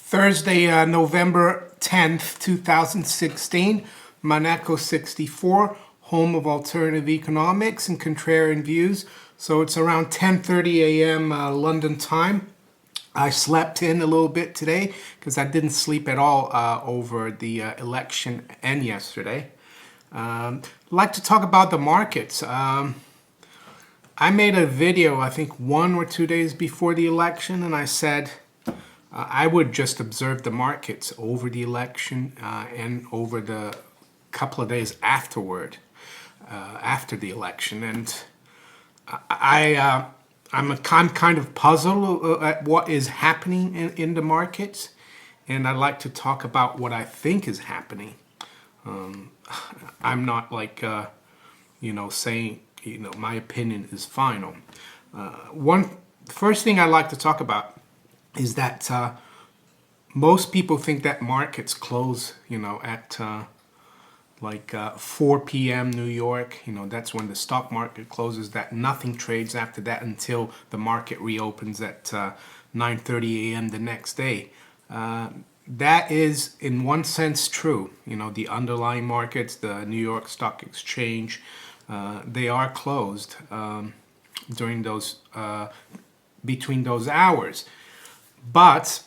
Thursday, November 10th, 2016, Monaco 64, home of alternative economics and contrarian views. So it's around 10:30 a.m. London time. I slept in a little bit today because I didn't sleep at all over the election and yesterday. I'd like to talk about the markets. I made a video, I think 1 or 2 days before the election, and I said I would just observe the markets over the election and over the couple of days afterward, after the election. And I'm kind of puzzled at what is happening in the markets, and I'd like to talk about what I think is happening. I'm not like, saying, my opinion is final. First thing I'd like to talk about is that most people think that markets close, at 4 p.m. New York. That's when the stock market closes, that nothing trades after that until the market reopens at 9:30 a.m. the next day. That is, in one sense, true. The underlying markets, the New York Stock Exchange, they are closed during those, between those hours. But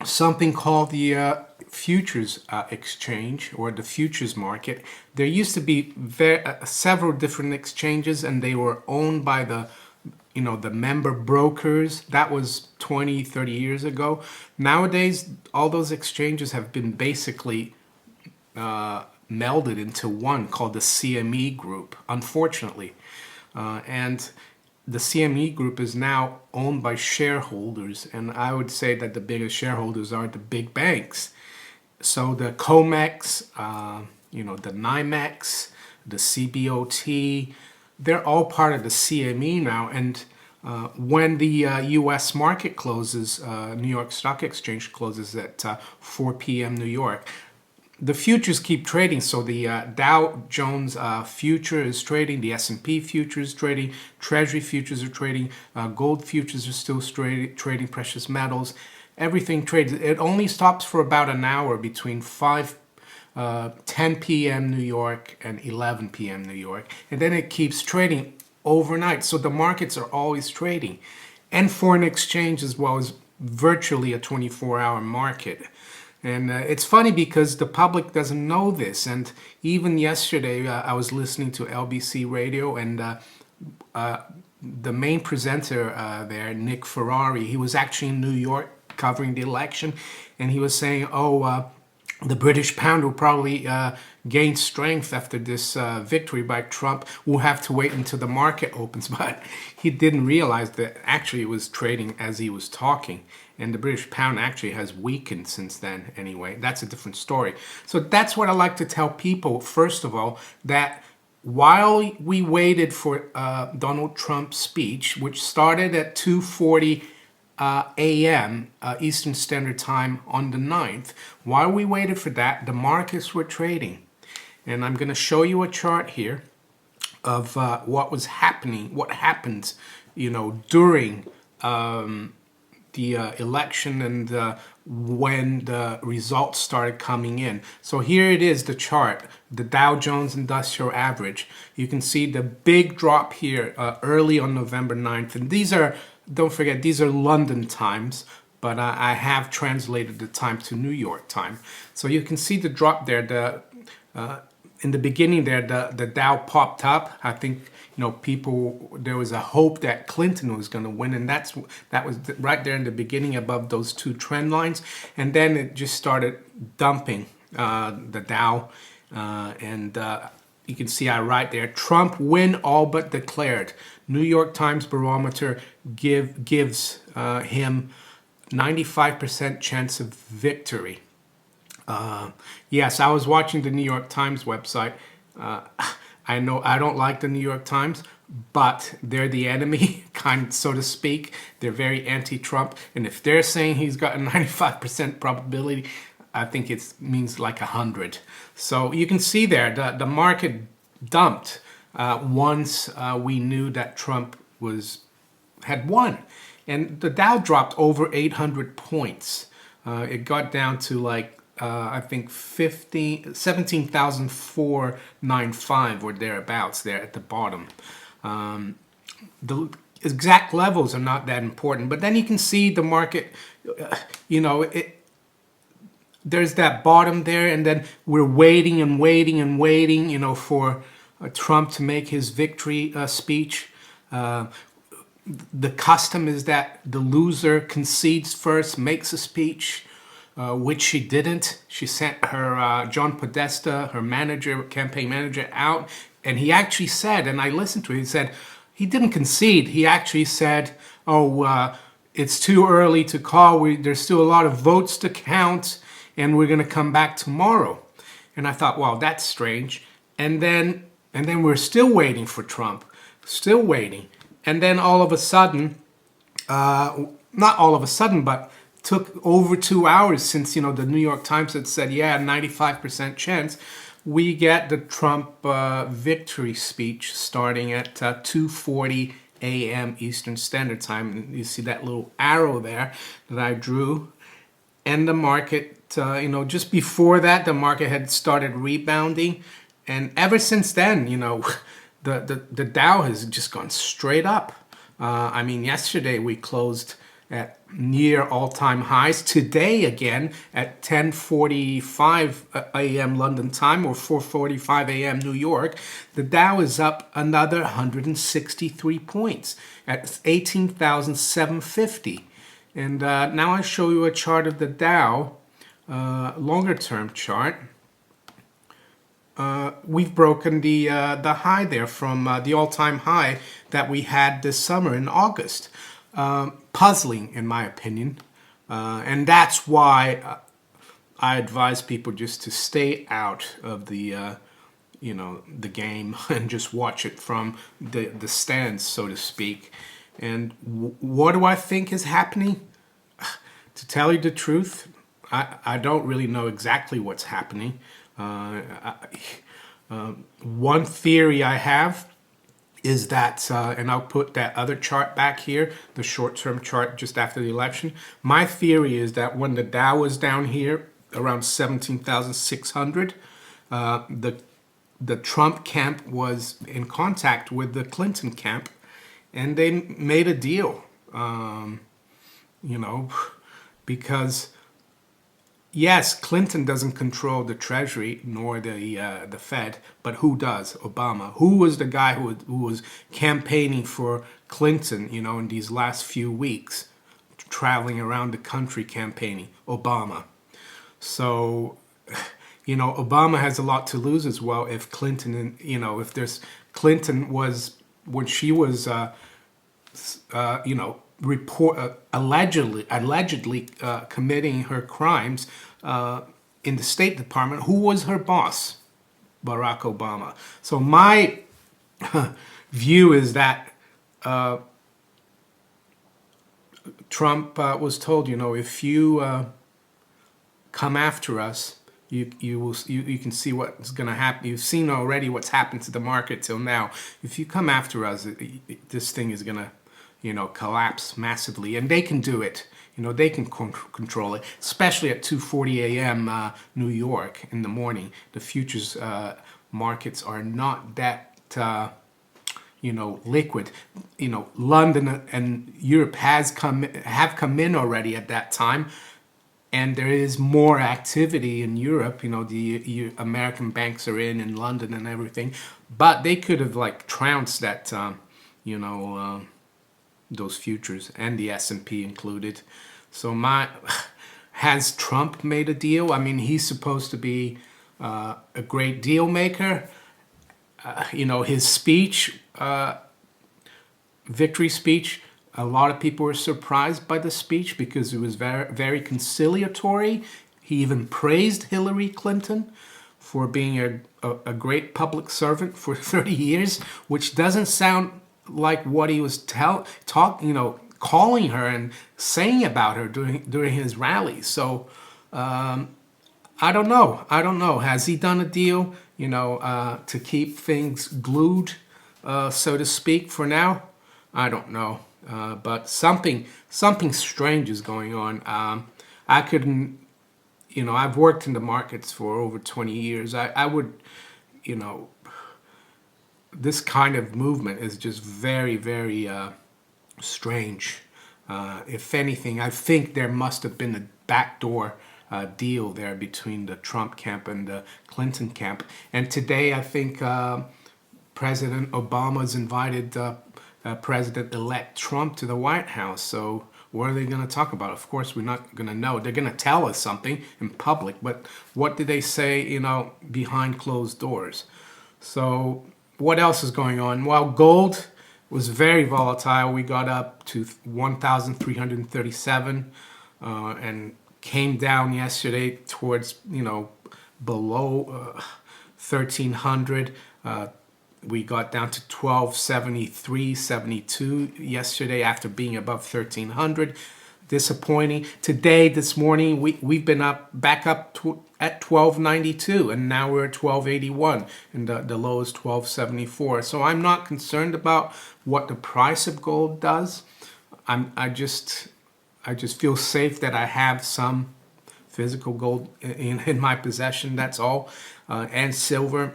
something called the futures exchange, or the futures market, there used to be several different exchanges, and they were owned by the member brokers. That was 20, 30 years ago. Nowadays, all those exchanges have been basically melded into one called the CME group, unfortunately. And the CME group is now owned by shareholders, and I would say that the biggest shareholders are the big banks. So the COMEX, the NYMEX, the CBOT, they're all part of the CME now. And when the U.S. market closes, New York Stock Exchange closes at 4 p.m. New York, the futures keep trading. So the Dow Jones future is trading, the S&P futures is trading, Treasury futures are trading, gold futures are still trading, precious metals, everything trades. It only stops for about an hour between 10 p.m. New York and 11 p.m. New York, and then it keeps trading overnight. So the markets are always trading, and foreign exchange as well is virtually a 24-hour market. And it's funny because the public doesn't know this. And even yesterday, I was listening to LBC Radio, and the main presenter there, Nick Ferrari, he was actually in New York covering the election, and he was saying, the British pound will probably gain strength after this victory by Trump. We'll have to wait until the market opens. But he didn't realize that actually it was trading as he was talking. And the British pound actually has weakened since then anyway. That's a different story. So that's what I like to tell people, first of all, that while we waited for Donald Trump's speech, which started at 2:40 a.m. Eastern Standard Time on the 9th, while we waited for that, the markets were trading. And I'm going to show you a chart here of what was happening, what happened, during the election and when the results started coming in. So here it is, the chart, the Dow Jones Industrial Average. You can see the big drop here early on November 9th. And these are, don't forget, these are London times, but I have translated the time to New York time. So you can see the drop there. In the beginning there, the Dow popped up. I think, there was a hope that Clinton was going to win, and that was right there in the beginning above those two trend lines. And then it just started dumping the Dow, and you can see I write there, Trump win all but declared. New York Times barometer gives him 95% chance of victory. Yes, I was watching the New York Times website. I know I don't like the New York Times, but they're the enemy, so to speak. They're very anti-Trump. And if they're saying he's got a 95% probability, I think it means like 100. So you can see there, the market dumped once we knew that Trump had won. And the Dow dropped over 800 points. It got down to like I think 17,495 or thereabouts there at the bottom. The exact levels are not that important, but then you can see the market, you know, there's that bottom there, and then we're waiting and waiting and waiting, you know, for Trump to make his victory speech. The custom is that the loser concedes first, makes a speech, which she didn't. She sent her John Podesta, her manager, campaign manager, out, and he actually said, and I listened to it, he said, he didn't concede. He actually said, oh, it's too early to call. There's still a lot of votes to count, and we're going to come back tomorrow. And I thought, wow, that's strange. And then we're still waiting for Trump, still waiting. And then all of a sudden, not all of a sudden, but took over 2 hours since, you know, the New York Times had said, yeah, 95% chance, we get the Trump victory speech starting at 2:40 a.m. Eastern Standard Time. And you see that little arrow there that I drew. And the market, you know, just before that, the market had started rebounding. And ever since then, you know, the Dow has just gone straight up. I mean, yesterday we closed at near all-time highs. Today again at 10:45 a.m. London time or 4:45 a.m. New York, the Dow is up another 163 points at 18,750. And now I show you a chart of the Dow, longer-term chart. We've broken the high there from the all-time high that we had this summer in August. Puzzling, in my opinion, and that's why I advise people just to stay out of the, you know, the game and just watch it from the stands, so to speak. And what do I think is happening? To tell you the truth, I don't really know exactly what's happening. One theory I have is that, and I'll put that other chart back here, the short-term chart just after the election. My theory is that when the Dow was down here around 17,600, the Trump camp was in contact with the Clinton camp, and they made a deal, you know, because yes, Clinton doesn't control the Treasury nor the Fed, but who does? Obama. Who was the guy who was campaigning for Clinton, you know, in these last few weeks, traveling around the country campaigning? Obama. So, you know, Obama has a lot to lose as well if Clinton, you know, if there's Clinton was, when she was, you know, allegedly committing her crimes in the State Department. Who was her boss? Barack Obama. So my view is that Trump was told, you know, if you come after us, you can see what's going to happen. You've seen already what's happened to the market till now. If you come after us, this thing is going to, you know, collapse massively, and they can do it. You know, they can control it, especially at 2:40 a.m. New York in the morning. The futures markets are not that, you know, liquid. You know, London and Europe have come in already at that time, and there is more activity in Europe. You know, the American banks are in London and everything, but they could have like trounced that, you know. Those futures and the S&P included. So has Trump made a deal? I mean, he's supposed to be a great deal maker. You know, his speech, victory speech, a lot of people were surprised by the speech because it was very, very conciliatory. He even praised Hillary Clinton for being a great public servant for 30 years, which doesn't sound like what he was you know, calling her and saying about her during his rallies. So I don't know. Has he done a deal, you know, to keep things glued, so to speak, for now? I don't know. But something strange is going on. I couldn't, you know, I've worked in the markets for over 20 years. I would, you know, this kind of movement is just very, very strange. If anything, I think there must have been a backdoor deal there between the Trump camp and the Clinton camp. And today, I think President Obama's invited President-elect Trump to the White House. So what are they going to talk about? Of course, we're not going to know. They're going to tell us something in public, but what did they say, you know, behind closed doors? So what else is going on? Well, gold was very volatile. We got up to 1,337 and came down yesterday towards, you know, below 1,300. We got down to 1273.72 yesterday after being above 1,300. Disappointing. Today, this morning, we've been back up at 1292, and now we're at 1281, and the low is 1274. So I'm not concerned about what the price of gold does. I just feel safe that I have some physical gold in my possession. That's all, and silver.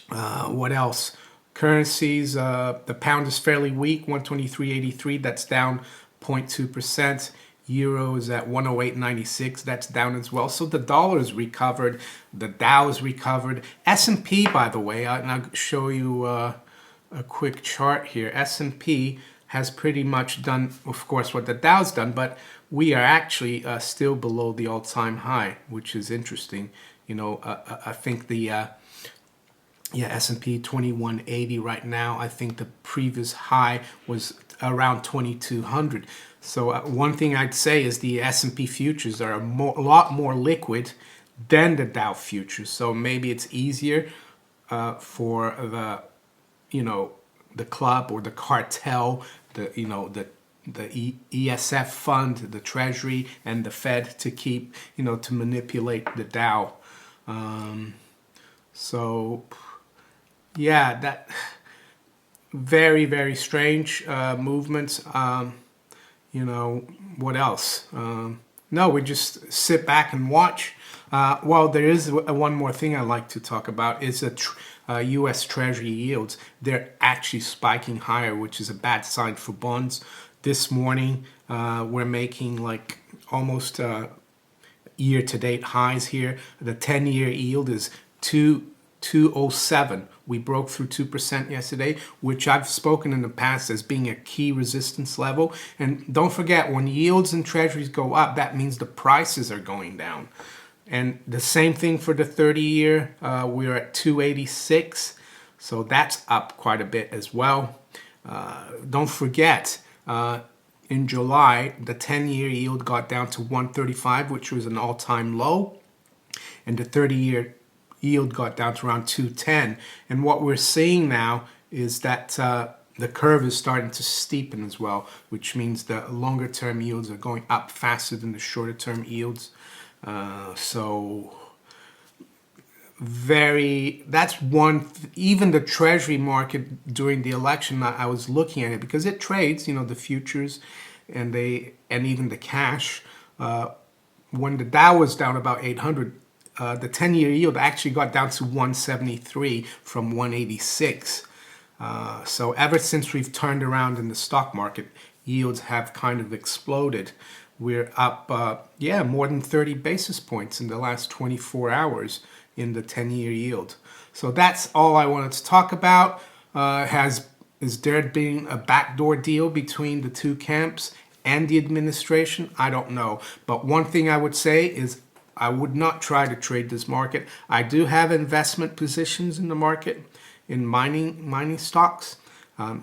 What else? Currencies. The pound is fairly weak, 123.83. That's down 0.2%. Euro is at 108.96. That's down as well. So the dollar is recovered. The Dow is recovered. S&P, by the way, and I'll show you a quick chart here. S&P has pretty much done, of course, what the Dow's done, but we are actually still below the all-time high, which is interesting. You know, I think the S&P 2180 right now. I think the previous high was around 2200. So one thing I'd say is the S&P futures are a lot more liquid than the Dow futures. So maybe it's easier for the, you know, the club or the cartel, the, you know, the ESF fund, the Treasury, and the Fed to keep, you know, to manipulate the Dow. So yeah, that very, very strange movements. You know, what else? No, we just sit back and watch. Well, there is one more thing I'd like to talk about is U.S. Treasury yields. They're actually spiking higher, which is a bad sign for bonds. This morning, we're making like almost year-to-date highs here. The 10-year yield is 2.07. We broke through 2% yesterday, which I've spoken in the past as being a key resistance level. And don't forget, when yields and treasuries go up, that means the prices are going down. And the same thing for the 30-year. We're at 286, so that's up quite a bit as well. Don't forget, in July, the 10-year yield got down to 135, which was an all-time low. And the 30-year yield got down to around 210. And what we're seeing now is that the curve is starting to steepen as well, which means the longer term yields are going up faster than the shorter term yields. So that's one, even the Treasury market during the election, I was looking at it because it trades, you know, the futures and even the cash. When the Dow was down about 800, the 10-year yield actually got down to 173 from 186. So ever since we've turned around in the stock market, yields have kind of exploded. We're up, more than 30 basis points in the last 24 hours in the 10-year yield. So that's all I wanted to talk about. Is there been a backdoor deal between the two camps and the administration? I don't know. But one thing I would say is I would not try to trade this market. I do have investment positions in the market in mining stocks.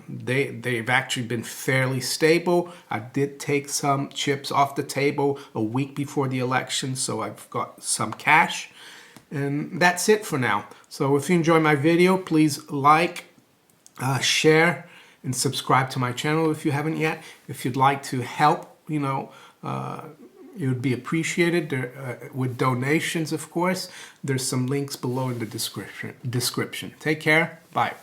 They've actually been fairly stable. I did take some chips off the table a week before the election, so I've got some cash. And that's it for now. So if you enjoy my video, please like, share, and subscribe to my channel if you haven't yet. If you'd like to help, you know, it would be appreciated with donations, of course. There's some links below in the description. Take care. Bye.